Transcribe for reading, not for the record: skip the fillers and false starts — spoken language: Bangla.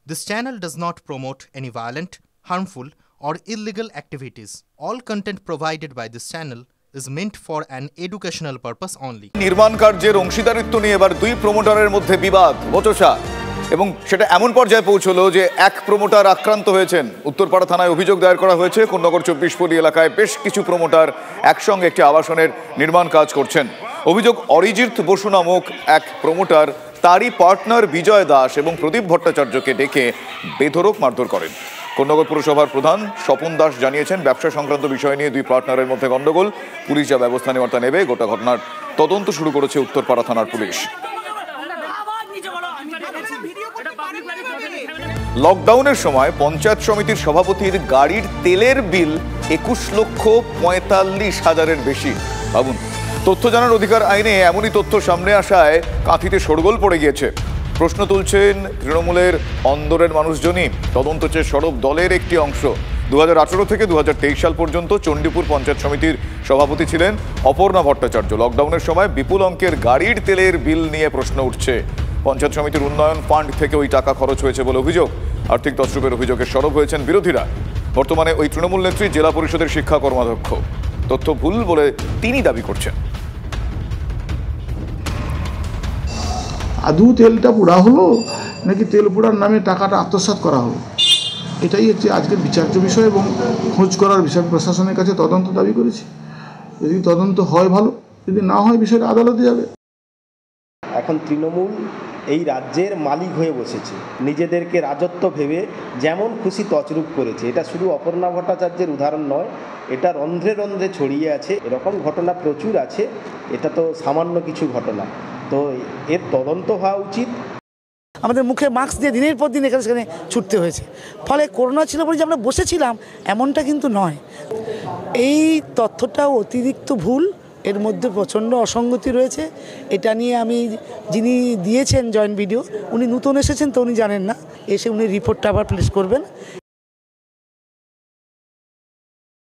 This channel does not promote any violent, harmful, or illegal activities. All content provided by this channel is meant for an educational purpose only. নির্মাণ কার্যের অংশীদারিত্ব নিয়ে এবার দুই প্রমোটারের মধ্যে বিবাদ বচসা এবং সেটা এমন পর্যায়ে পৌঁছলো যে এক প্রমোটার আক্রান্ত হয়েছেন। উত্তরপাড়া থানায় অভিযোগ দায়ের করা হয়েছে। কোন্নগর 24 এলাকায় বেশ কিছু প্রমোটার একসঙ্গে একটি আবাসনের নির্মাণ কাজ করছেন। অভিযোগ অরিজিৎ বসু নামক এক প্রমোটার তারই পার্টনার বিজয় দাস এবং প্রদীপ ভট্টাচার্যকে ডেকে বেধড়ক মারধর করেন। কোন্নগর পুরসভার প্রধান স্বপন দাস জানিয়েছেন, ব্যবসা সংক্রান্ত বিষয় নিয়ে দুই পার্টনারের মধ্যে গন্ডগোল। পুলিশ যা ব্যবস্থা নেওয়ার তা নেবে। গোটা ঘটনার তদন্ত শুরু করেছে উত্তরপাড়া থানার পুলিশ। লকডাউনের সময় পঞ্চায়েত সমিতির সভাপতির গাড়ির তেলের বিল 21,45,000-এর বেশি। ভাবুন, তথ্য জানার অধিকার আইনে এমনই তথ্য সামনে আসায় কাঁথিতে শোরগোল পড়ে গিয়েছে। প্রশ্ন তুলছেন তৃণমূলের অন্দরের মানুষজনই। তদন্ত চেয়ে সরব দলের একটি অংশ 2018 থেকে 2023 সাল পর্যন্ত চণ্ডীপুর পঞ্চায়েত সমিতির সভাপতি ছিলেন অপর্ণা ভট্টাচার্য। লকডাউনের সময় বিপুল অঙ্কের গাড়ির তেলের বিল নিয়ে প্রশ্ন উঠছে। পঞ্চায়েত সমিতির উন্নয়ন ফান্ড থেকে ওই টাকা খরচ হয়েছে বলে অভিযোগ। আর্থিক তছরূপের অভিযোগে সরব হয়েছেন বিরোধীরা। বর্তমানে ওই তৃণমূল নেত্রী জেলা পরিষদের শিক্ষা কর্মাধ্যক্ষ। তথ্য ভুল বলে তিনি দাবি করছেন। আদৌ তেলটা পোড়া হলো নাকি তেল পোড়ার নামে টাকাটা আত্মসাৎ করা হলো, এটাই হচ্ছে আজকের বিচার্য বিষয় এবং খোঁজ করার বিষয়। প্রশাসনের কাছে তদন্ত দাবি করেছি। যদি তদন্ত হয় ভালো, যদি না হয় বিষয়টা আদালতে যাবে। এখন তৃণমূল এই রাজ্যের মালিক হয়ে বসেছে, নিজেদেরকে রাজত্ব ভেবে যেমন খুশি তছরূপ করেছে। এটা শুধু অপর্ণা ভট্টাচার্যের উদাহরণ নয়, এটা রন্ধ্রে রন্ধ্রে ছড়িয়ে আছে। এরকম ঘটনা প্রচুর আছে। এটা তো সামান্য কিছু ঘটনা, তো এর তদন্ত হওয়া উচিত। আমাদের মুখে মাস্ক দিয়ে দিনের পর দিন এখানে সেখানে ছুটতে হয়েছে। ফলে করোনা ছিল বলে যে আমরা বসেছিলাম এমনটা কিন্তু নয়। এই তথ্যটাও অতিরিক্ত ভুল, এর মধ্যে প্রচণ্ড অসঙ্গতি রয়েছে। এটা নিয়ে আমি, যিনি দিয়েছেন জয়েন্ট ভিডিও, উনি নতুন এসেছেন তো উনি জানেন না, এসে উনি রিপোর্টটা আবার প্লেস করবেন।